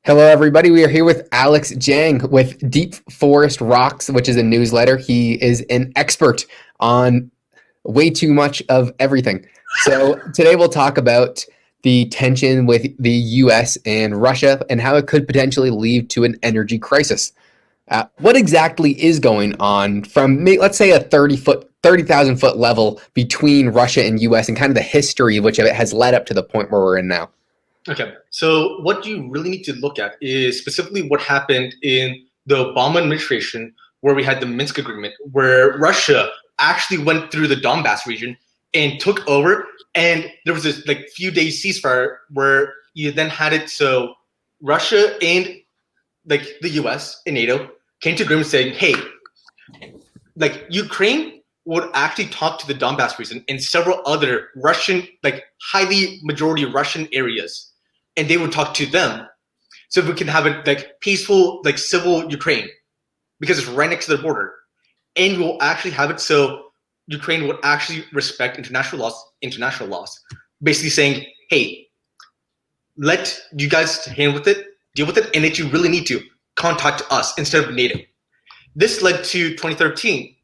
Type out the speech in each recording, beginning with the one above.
Hello, everybody. We are here with Alex Jang with Deep Forest Rocks, which is a newsletter. He is an expert on way too much of everything. So today we'll talk about the tension with the U.S. and Russia and how it could potentially lead to an energy crisis. What exactly is going on from, let's say, a 30,000 foot level between Russia and U.S. and kind of the history of which it has led up to the point where we're in now? Okay, so what you really need to look at is specifically what happened in the Obama administration, where we had the Minsk Agreement, where Russia actually went through the Donbass region and took over, and there was this few days ceasefire where you then had it so Russia and the U.S. and NATO came to agreement saying, hey, Ukraine would actually talk to the Donbass region and several other Russian, highly majority Russian areas, and they would talk to them, so we can have a peaceful, civil Ukraine, because it's right next to the border, and we'll actually have it so Ukraine would actually respect international laws, basically saying, hey, let you guys deal with it, and if you really need to, contact us instead of NATO. This led to 2013,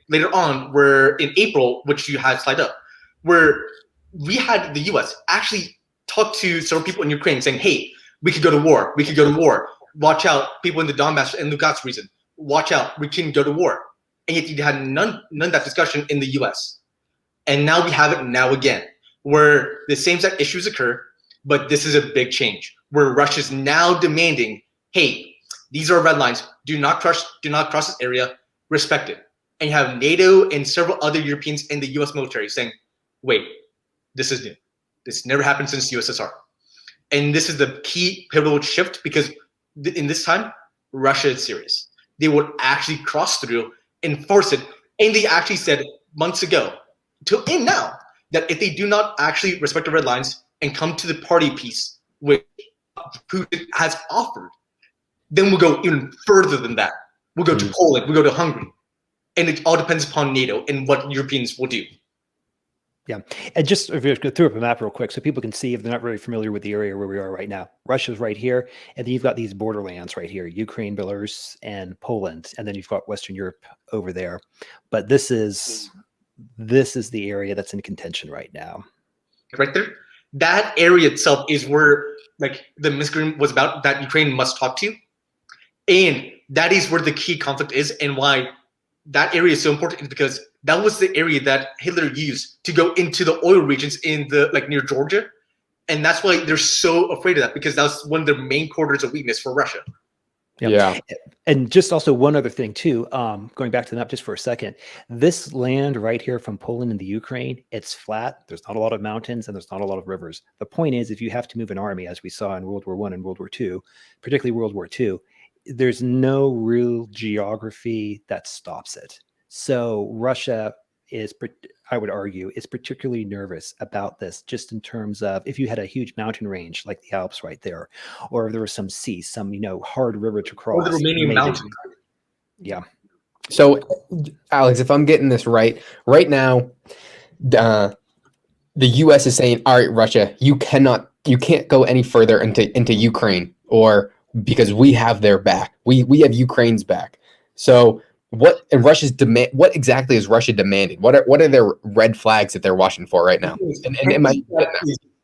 later on, where in April, which you had slide up, where we had the U.S. actually talk to several people in Ukraine saying, hey, we could go to war. We could go to war. Watch out, people in the Donbass and Lugansk region. Watch out, we can go to war. And yet you had none of that discussion in the U.S. And now we have it now again, where the same exact issues occur, but this is a big change, where Russia's now demanding, hey, these are red lines. Do not cross this area. Respect it. And you have NATO and several other Europeans and the U.S. military saying, wait, this is new. This never happened since USSR. And this is the key pivotal shift, because in this time, Russia is serious. They would actually cross through and force it. And they actually said months ago, and now, that if they do not actually respect the red lines and come to the party peace, which Putin has offered, then we'll go even further than that. We'll go to Poland, we'll go to Hungary. And it all depends upon NATO and what Europeans will do. Yeah. And just if you go through up a map real quick so people can see if they're not really familiar with the area where we are right now. Russia's right here. And then you've got these borderlands right here, Ukraine, Belarus, and Poland. And then you've got Western Europe over there. But this is the area that's in contention right now. Right there. That area itself is where the Minsk Agreement was about, that Ukraine must talk to. And that is where the key conflict is, and why that area is so important is because that was the area that Hitler used to go into the oil regions in the near Georgia. And that's why they're so afraid of that, because that was one of their main corridors of weakness for Russia. Yeah. And just also one other thing too, going back to the map just for a second, this land right here from Poland and the Ukraine, it's flat. There's not a lot of mountains and there's not a lot of rivers. The point is, if you have to move an army, as we saw in World War I and World War II, particularly World War II, there's no real geography that stops it. So Russia is, I would argue, is particularly nervous about this, just in terms of if you had a huge mountain range like the Alps right there, or if there was some sea, some hard river to cross. Or the Romanian mountain. Yeah. So, Alex, if I'm getting this right now, the U.S. is saying, all right, Russia, you can't go any further into Ukraine, or because we have their back. We have Ukraine's back. So what exactly is Russia demanding? What are their red flags that they're watching for right now? And am I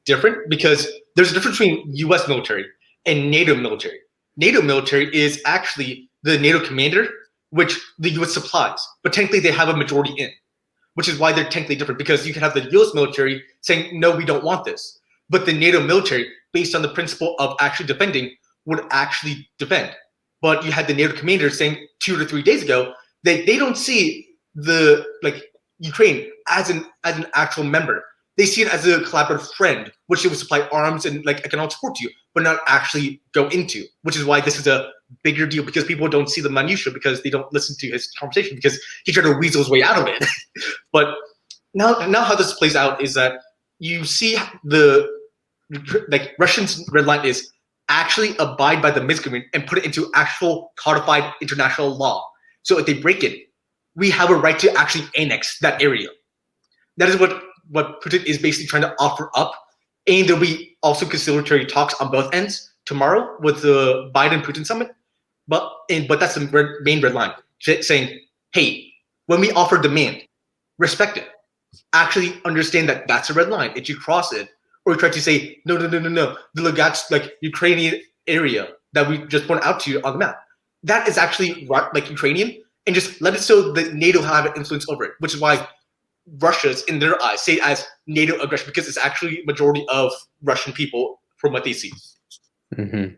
different, because there's a difference between U.S. military and NATO military. NATO military is actually the NATO commander, which the U.S. supplies, but technically they have a majority in, which is why they're technically different, because you can have the U.S. military saying, no, we don't want this. But the NATO military, based on the principle of actually defending, would actually defend. But you had the NATO commander saying 2 to 3 days ago that they don't see the Ukraine as an actual member. They see it as a collaborative friend, which they would supply arms and economic support to you, but not actually go into. Which is why this is a bigger deal, because people don't see the minutia, because they don't listen to his conversation, because he tried to weasel his way out of it. But now how this plays out is that you see the Russians' red line is actually abide by the Minsk Agreement and put it into actual codified international law. So if they break it, we have a right to actually annex that area. That is what Putin is basically trying to offer up. And there'll be also conciliatory talks on both ends tomorrow with the Biden-Putin summit, but that's the main red line, saying, hey, when we offer demand, respect it. Actually understand that that's a red line. If you cross it, or you try to say, no, the Lugansk, like Ukrainian area that we just pointed out to you on the map, that is actually like Ukrainian, and just let it so that NATO have an influence over it, which is why Russia's, in their eyes, say it as NATO aggression, because it's actually majority of Russian people from what they see. Mm-hmm.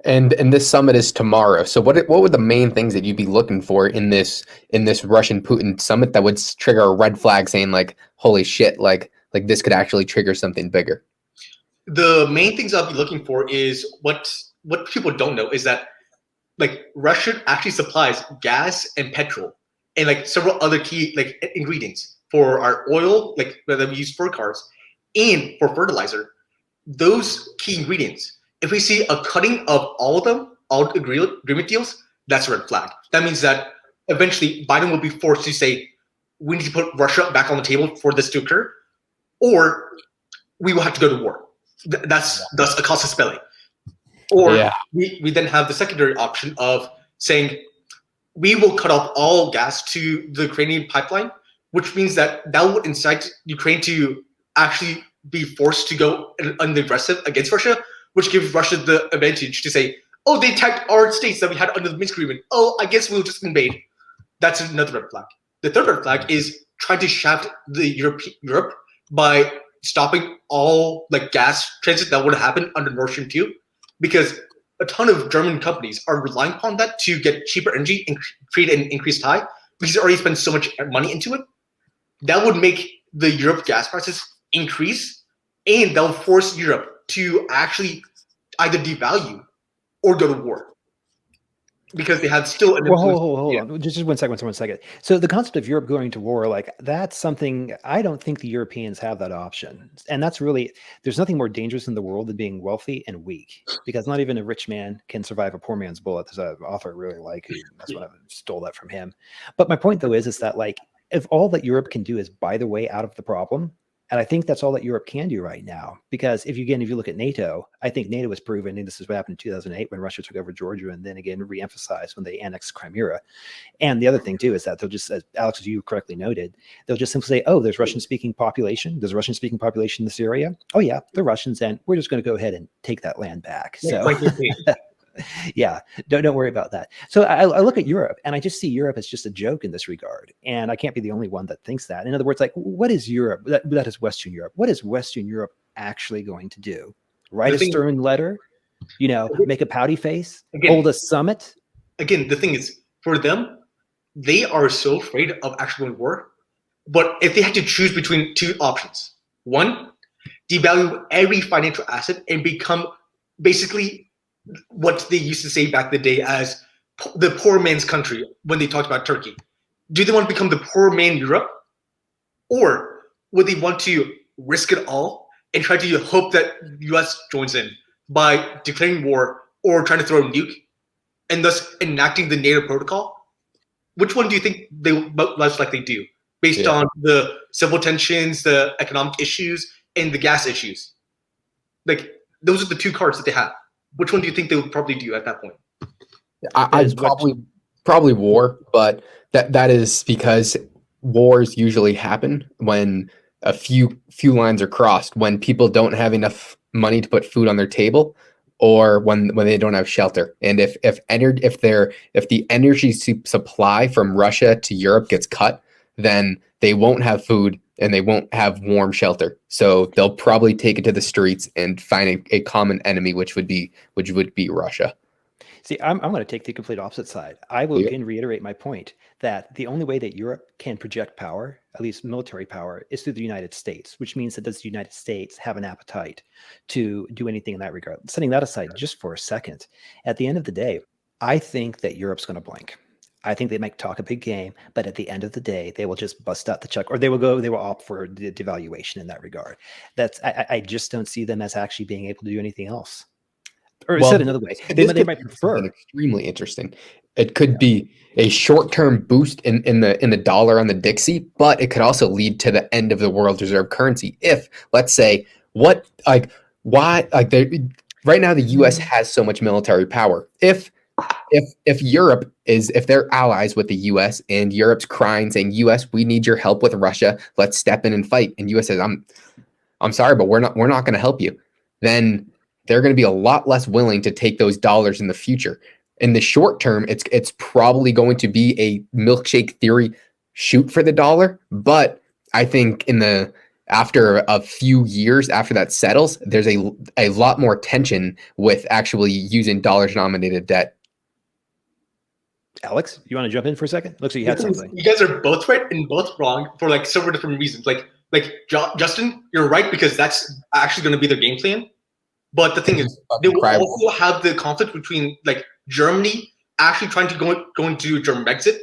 And this summit is tomorrow. So what would the main things that you'd be looking for in this Russian Putin summit that would trigger a red flag saying like, holy shit, like this could actually trigger something bigger? The main things I'll be looking for is what people don't know is that like Russia actually supplies gas and petrol and like several other key like ingredients for our oil, like that we use for cars, and for fertilizer. Those key ingredients, if we see a cutting of all of them, all agreement deals, that's a red flag. That means that eventually Biden will be forced to say, we need to put Russia back on the table for this to occur, or we will have to go to war. That's a casus belli. Or we then have the secondary option of saying, we will cut off all gas to the Ukrainian pipeline, which means that would incite Ukraine to actually be forced to go aggressive against Russia, which gives Russia the advantage to say, oh, they attacked our states that we had under the Minsk agreement. Oh, I guess we'll just invade. That's another red flag. The third red flag is trying to shaft the Europe by stopping all like gas transit that would have happened under Nord Stream 2, because a ton of German companies are relying upon that to get cheaper energy and create an increased high, because they already spent so much money into it. That would make the Europe gas prices increase, and that will force Europe to actually either devalue or go to war, because they have still an influence. Hold on. Just one second. So the concept of Europe going to war, like that's something I don't think the Europeans have that option. And that's really, there's nothing more dangerous in the world than being wealthy and weak, because not even a rich man can survive a poor man's bullet. There's an author I really like, that's what I stole that from him. But my point though is that like, if all that Europe can do is buy the way out of the problem, and I think that's all that Europe can do right now, because if you look at NATO, I think NATO has proven, and this is what happened in 2008 when Russia took over Georgia, and then again re-emphasized when they annexed Crimea. And the other thing too is that they'll just, as Alex, as you correctly noted, they'll just simply say, oh, there's Russian-speaking population. There's a Russian-speaking population in this area. Oh yeah, they're Russians, and we're just going to go ahead and take that land back. So. Yeah, don't worry about that. So I look at Europe and I just see Europe as just a joke in this regard. And I can't be the only one that thinks that. In other words, like, what is Europe? That is Western Europe. What is Western Europe actually going to do? Write a stern letter, make a pouty face, hold a summit? Again, the thing is, for them, they are so afraid of actually going to war. But if they had to choose between two options, one, devalue every financial asset and become basically what they used to say back in the day as the poor man's country when they talked about Turkey. Do they want to become the poor man Europe? Or would they want to risk it all and try to hope that U.S. joins in by declaring war or trying to throw a nuke and thus enacting the NATO protocol? Which one do you think they most likely do based on the civil tensions, the economic issues, and the gas issues? Like, those are the two cards that they have. Which one do you think they would probably do at that point? I'd probably war, but that is because wars usually happen when a few lines are crossed, when people don't have enough money to put food on their table, or when they don't have shelter. And if the energy supply from Russia to Europe gets cut, then they won't have food and they won't have warm shelter. So they'll probably take it to the streets and find a common enemy, which would be Russia. See, I'm going to take the complete opposite side. I will again reiterate my point that the only way that Europe can project power, at least military power, is through the United States, which means that does the United States have an appetite to do anything in that regard? Setting that aside just for a second, at the end of the day, I think that Europe's going to blink. I think they might talk a big game, but at the end of the day, they will just bust out the check, or they will opt for the devaluation in that regard. I just don't see them as actually being able to do anything else. Or said another way, they might prefer. Extremely interesting. It could be a short-term boost in the dollar on the Dixie, but it could also lead to the end of the world reserve currency. If, let's say, right now the US has so much military power. If Europe is, if they're allies with the US and Europe's crying saying, US, we need your help with Russia, let's step in and fight, and US says, I'm sorry, but we're not going to help you, then they're going to be a lot less willing to take those dollars in the future. In the short term, it's probably going to be a milkshake theory, shoot for the dollar, but I think after a few years after that settles, there's a lot more tension with actually using dollar-denominated debt. Alex, you want to jump in for a second? Looks like you had something. You guys are both right and both wrong for like several different reasons. Like Justin, you're right because that's actually going to be their game plan. But the thing is, they will also have the conflict between like Germany actually trying to go into German Brexit,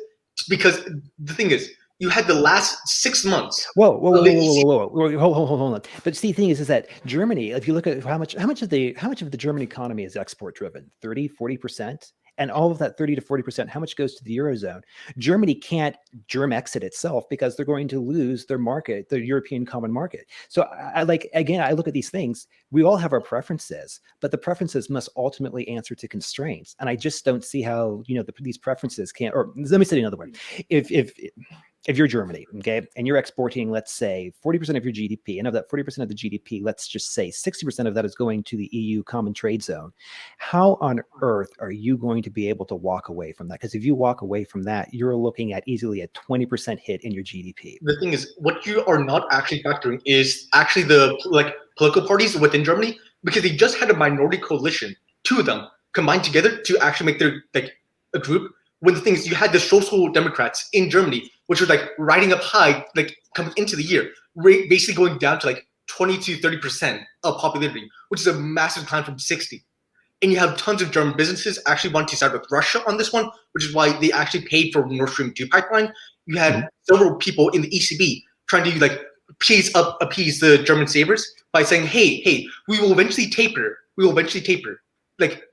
because the thing is, you had the last 6 months. Whoa. Hold on. But see, the thing is that Germany, if you look at how much of the German economy is export driven, 30, 40%. And all of that 30 to 40%, how much goes to the Eurozone? Germany can't germ exit itself because they're going to lose their market, the European common market. So I look at these things. We all have our preferences, but the preferences must ultimately answer to constraints. And I just don't see how, these preferences can't, or let me say it another way. If you're Germany, okay, and you're exporting, let's say 40% of your GDP, and of that 40% of the GDP, let's just say 60% of that is going to the EU common trade zone. How on earth are you going to be able to walk away from that? Because if you walk away from that, you're looking at easily a 20% hit in your GDP. The thing is, what you are not actually factoring is actually the political parties within Germany, because they just had a minority coalition, two of them combined together to actually make their a group. When the thing is, you had the Social Democrats in Germany, which were riding up high, coming into the year, basically going down to 20 to 30% of popularity, which is a massive climb from 60. And you have tons of German businesses actually wanting to side with Russia on this one, which is why they actually paid for Nord Stream 2 pipeline. You had several people in the ECB trying to appease the German savers by saying, hey, we will eventually taper.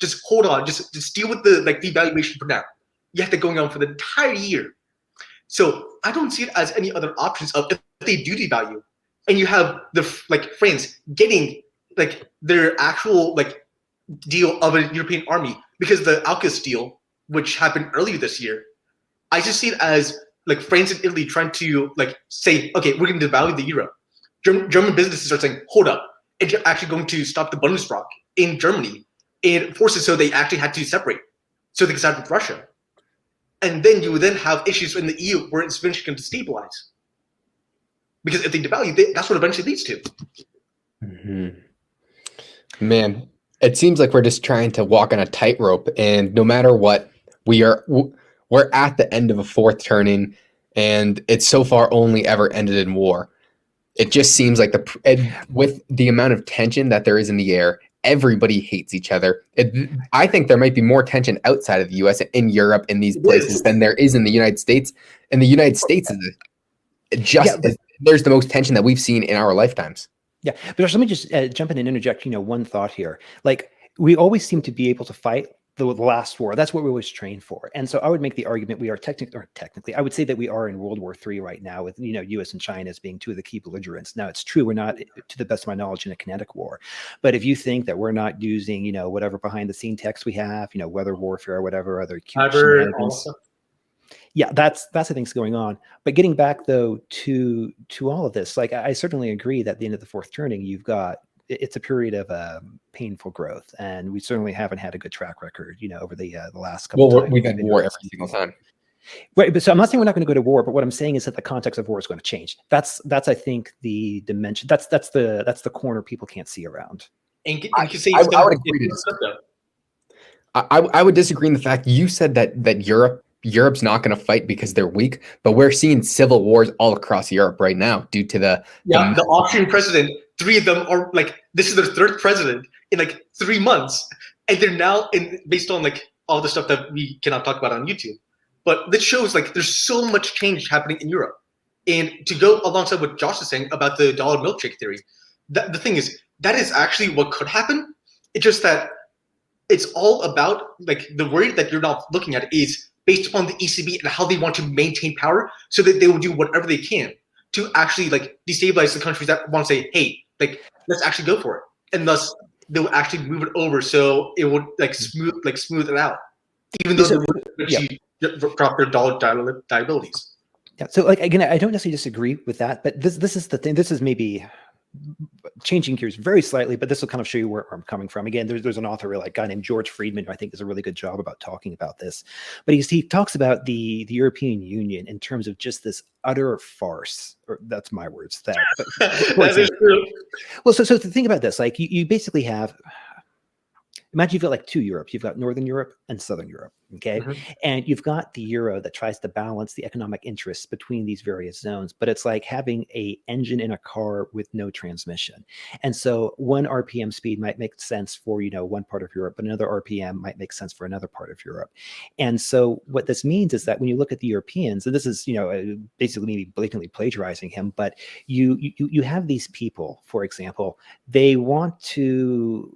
Just hold on, just deal with the devaluation for now. You have that going on for the entire year. So I don't see it as any other options of if they do devalue, and you have the France getting their actual deal of a European army, because the AUKUS deal, which happened earlier this year, I just see it as France and Italy trying to say, okay, we're going to devalue the euro. German businesses are saying, hold up, and you're actually going to stop the Bundesbank in Germany and force it so they actually had to separate so they could side with Russia. And then you would then have issues in the EU where it's eventually going to destabilize. Because if they devalue, that's what eventually leads to. Mm-hmm. Man, it seems like we're just trying to walk on a tightrope, and no matter what, we're at the end of a fourth turning, and it's so far only ever ended in war. It just seems like with the amount of tension that there is in the air, everybody hates each other. I think there might be more tension outside of the U.S. in Europe in these places than there is in the United States. And the United States there's the most tension that we've seen in our lifetimes. Yeah, but let me just jump in and interject. One thought here. We always seem to be able to fight the last war. That's what we always train for. And so I would make the argument we are technically, I would say that we are in World War III right now with, U.S. and China as being two of the key belligerents. Now, it's true, we're not, to the best of my knowledge, in a kinetic war. But if you think that we're not using, whatever behind the scene text we have, weather warfare or whatever other yeah, that's I think is going on. But getting back though to all of this, I certainly agree that at the end of the fourth turning, it's a period of painful growth, and we certainly haven't had a good track record, over the last couple. Well, we've had war every single time. Right, but so I'm not saying we're not going to go to war, but what I'm saying is that the context of war is going to change. That's I think the dimension. That's the corner people can't see around. And you can say I would agree to this. I would disagree in the fact you said that Europe's not going to fight because they're weak, but we're seeing civil wars all across Europe right now due to the Austrian president. 3 of them are this is their 3rd president in 3 months, and they're now based on all the stuff that we cannot talk about on YouTube. But this shows there's so much change happening in Europe. And to go alongside what Josh is saying about the dollar milkshake theory, the thing is that is actually what could happen. It's just that it's all about the worry that you're not looking at is based upon the ECB and how they want to maintain power, so that they will do whatever they can to actually destabilize the countries that want to say, hey, let's actually go for it. And thus they would actually move it over so it would smooth it out, even though they would actually drop their dollar liabilities. Yeah. So again, I don't necessarily disagree with that, but this is the thing. This is maybe changing gears very slightly, but this will kind of show you where I'm coming from. Again, there's an author, like a guy named George Friedman, who I think does a really good job about talking about this. But he talks about the European Union in terms of just this utter farce, or that's my words. That is true. Well, so to think about this, like you basically have. Imagine you've got like two Europes. You've got Northern Europe and Southern Europe, okay? And you've got the euro that tries to balance the economic interests between these various zones, but it's like having an engine in a car with no transmission. And so one RPM speed might make sense for, one part of Europe, but another RPM might make sense for another part of Europe. And so what this means is that when you look at the Europeans, and this is, basically maybe blatantly plagiarizing him, but you have these people, for example, they want to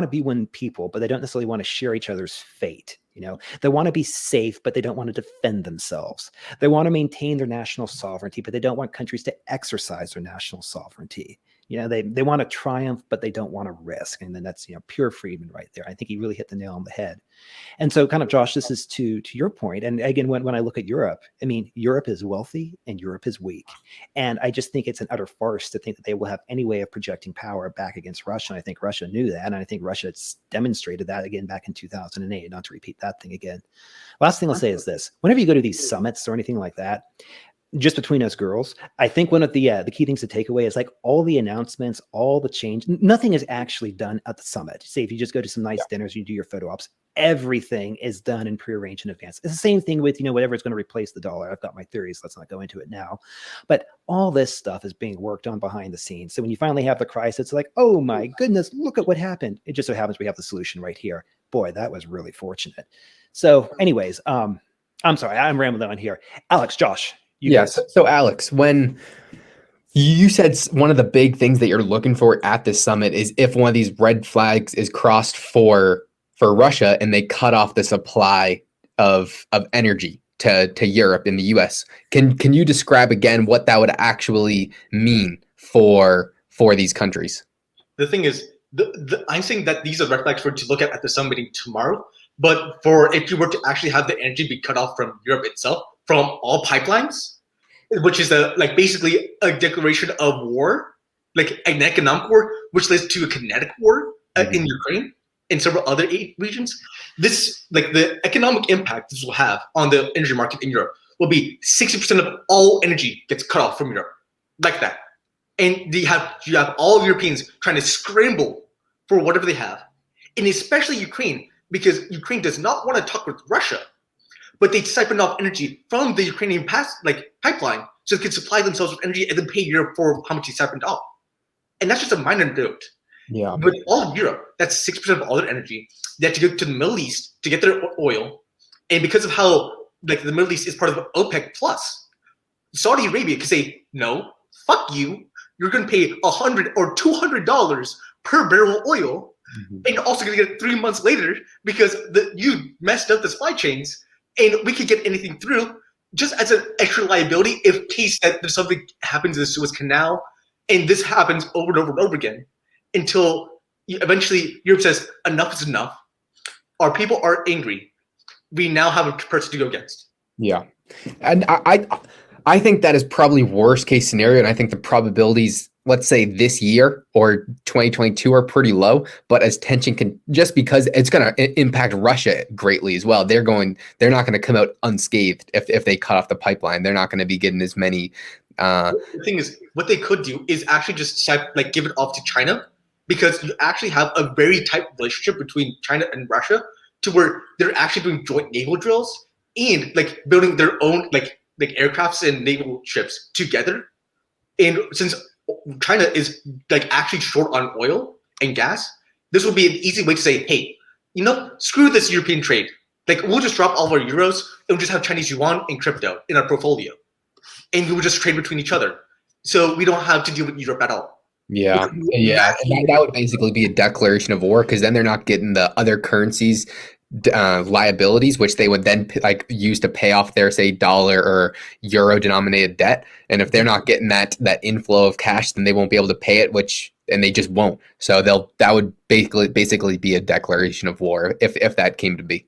be one people, but they don't necessarily want to share each other's fate. They want to be safe, but they don't want to defend themselves. They want to maintain their national sovereignty, but they don't want countries to exercise their national sovereignty. They want to triumph, but they don't want to risk. And then that's, pure Friedman right there. I think he really hit the nail on the head. And so kind of, Josh, this is to your point. And again, when I look at Europe, I mean, Europe is wealthy and Europe is weak. And I just think it's an utter farce to think that they will have any way of projecting power back against Russia. And I think Russia knew that. And I think Russia demonstrated that again back in 2008, not to repeat that thing again. Last thing I'll say is this: whenever you go to these summits or anything like that, just between us girls, I think one of the key things to take away is like all the announcements, all the change, nothing is actually done at the summit. Say if you just go to some nice dinners, you do your photo ops, everything is done and prearranged in advance. It's the same thing with, whatever is going to replace the dollar. I've got my theories. Let's not go into it now. But all this stuff is being worked on behind the scenes. So when you finally have the crisis, it's like, oh my goodness, look at what happened. It just so happens we have the solution right here. Boy, that was really fortunate. So anyways, I'm sorry, I'm rambling on here. Alex, Josh. Yes. So Alex, when you said one of the big things that you're looking for at this summit is if one of these red flags is crossed for Russia and they cut off the supply of energy to Europe and the US. Can you describe again what that would actually mean for these countries? The thing is, I'm saying that these are red flags for to look at the summit meeting tomorrow. But if you were to actually have the energy be cut off from Europe itself, from all pipelines, which is basically a declaration of war, like an economic war, which leads to a kinetic war in Ukraine and several other regions. This, the economic impact this will have on the energy market in Europe will be 60% of all energy gets cut off from Europe, like that. And you have all Europeans trying to scramble for whatever they have, and especially Ukraine, because Ukraine does not want to talk with Russia, but they siphon off energy from the Ukrainian pipeline so they can supply themselves with energy and then pay Europe for how much they siphoned off. And that's just a minor note. Yeah. With all of Europe, that's 6% of all their energy. They have to go to the Middle East to get their oil. And because of how the Middle East is part of OPEC Plus, Saudi Arabia can say, no, fuck you. You're going to pay $100 or $200 per barrel of oil. And you're also going to get it 3 months later because you messed up the supply chains. And we could get anything through just as an extra liability in case that there's something happens in the Suez Canal. And this happens over and over and over again until eventually Europe says, enough is enough. Our people are angry. We now have a person to go against. Yeah. And I think that is probably worst case scenario. And I think the probabilities, let's say this year or 2022 are pretty low, but as tension can, just because it's going to impact Russia greatly as well. They're not going to come out unscathed if they cut off the pipeline. They're not going to be getting as many. The thing is, what they could do is actually just give it off to China, because you actually have a very tight relationship between China and Russia to where they're actually doing joint naval drills and building their own aircrafts and naval ships together. And since China is actually short on oil and gas, this would be an easy way to say, hey, screw this European trade. We'll just drop all of our euros and we'll just have Chinese yuan and crypto in our portfolio. And we will just trade between each other. So we don't have to deal with Europe at all. Yeah. Yeah. And that would basically be a declaration of war, because then they're not getting the other currencies liabilities, which they would then like use to pay off their, say, dollar or euro denominated debt. And if they're not getting that inflow of cash, then they won't be able to pay it, and they just won't. So that would basically be a declaration of war if that came to be.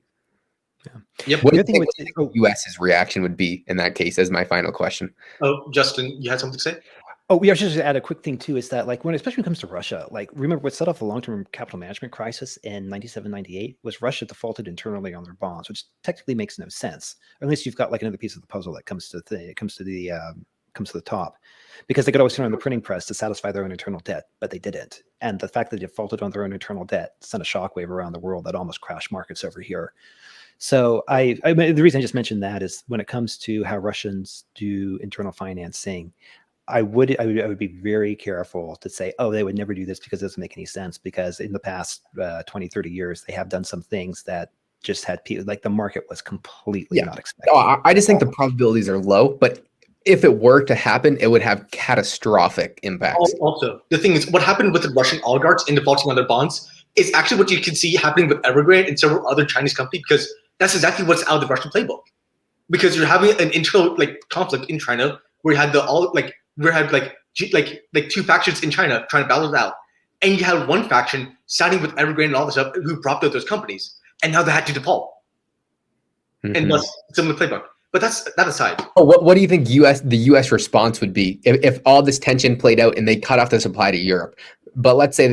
Yeah. Yep. What do you think the U.S.'s reaction would be in that case? As my final question. Oh, Justin, you had something to say? Oh, we are just to add a quick thing too, is that like especially when it comes to Russia, like remember what set off the long-term capital management crisis in 97, 98 was Russia defaulted internally on their bonds, which technically makes no sense. Or at least you've got like another piece of the puzzle that comes to the top, because they could always turn on the printing press to satisfy their own internal debt, but they didn't. And the fact that they defaulted on their own internal debt sent a shockwave around the world that almost crashed markets over here. So I mean, the reason I just mentioned that is when it comes to how Russians do internal financing, I would be very careful to say, oh, they would never do this because it doesn't make any sense, because in the past 20, 30 years, they have done some things that just had people, like the market was completely not expecting. Oh, I just think the probabilities are low, but if it were to happen, it would have catastrophic impacts. Also, the thing is, what happened with the Russian oligarchs in defaulting on their bonds is actually what you can see happening with Evergrande and several other Chinese companies, because that's exactly what's out of the Russian playbook. Because you're having an internal conflict in China where you had two factions in China trying to battle it out, and you had one faction siding with Evergrande and all this stuff who propped up those companies, and now they had to default. And thus similar playbook. But that's that aside. Oh, what do you think the U.S. response would be if all this tension played out and they cut off the supply to Europe? But what do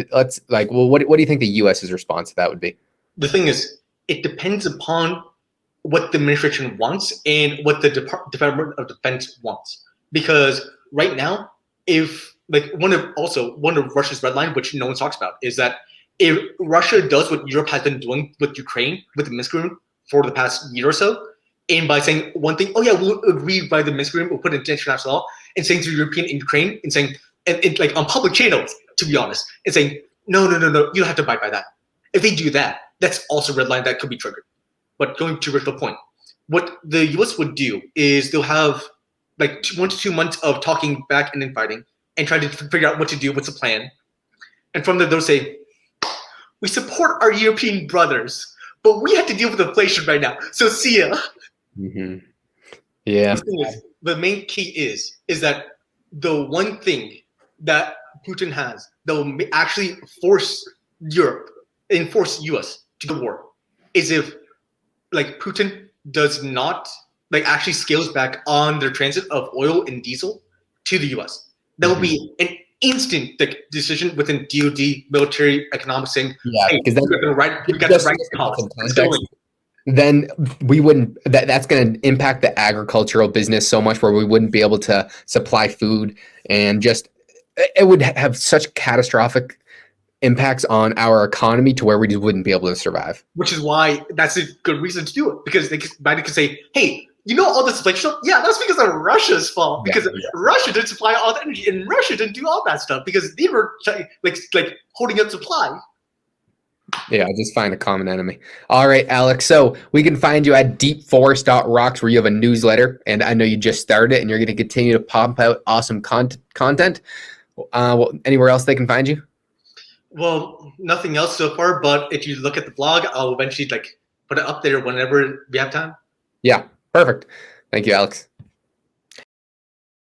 you think the U.S.'s response to that would be? The thing is, it depends upon what the administration wants and what the Department of Defense wants. Because right now, if one of Russia's red line, which no one talks about, is that if Russia does what Europe has been doing with Ukraine, with the Minsk Agreement for the past year or so, and by saying one thing, oh yeah, we'll agree by the Minsk Agreement, we'll put it into international law, and saying to European and Ukraine, and saying, and like on public channels, to be honest, and saying, no, you don't have to abide by that. If they do that, that's also a red line that could be triggered. But going to your original point, what the U.S. would do is they'll have 1 to 2 months of talking back and infighting and trying to figure out what to do, what's the plan. And from there, they'll say, we support our European brothers, but we have to deal with inflation right now. So see ya. Mm-hmm. Yeah. The main key is that the one thing that Putin has that will actually force Europe and force U.S. to the war is if Putin does not actually scales back on their transit of oil and diesel to the U.S. That will be an instant decision within DoD, military, economics saying, hey, because then we got the right policy. Then we wouldn't. That's going to impact the agricultural business so much, where we wouldn't be able to supply food, and just it would have such catastrophic impacts on our economy to where we just wouldn't be able to survive. Which is why that's a good reason to do it, because Biden could say, hey, you know all this inflation stuff? Yeah, that's because of Russia's fault. Because Russia didn't supply all the energy, and Russia didn't do all that stuff because they were holding up supply. Yeah, just find a common enemy. All right, Alex. So we can find you at deepforest.rocks, where you have a newsletter, and I know you just started it, and you're going to continue to pump out awesome content. Anywhere else they can find you? Well, nothing else so far, but if you look at the blog, I'll eventually put it up there whenever we have time. Yeah, perfect. Thank you, Alex.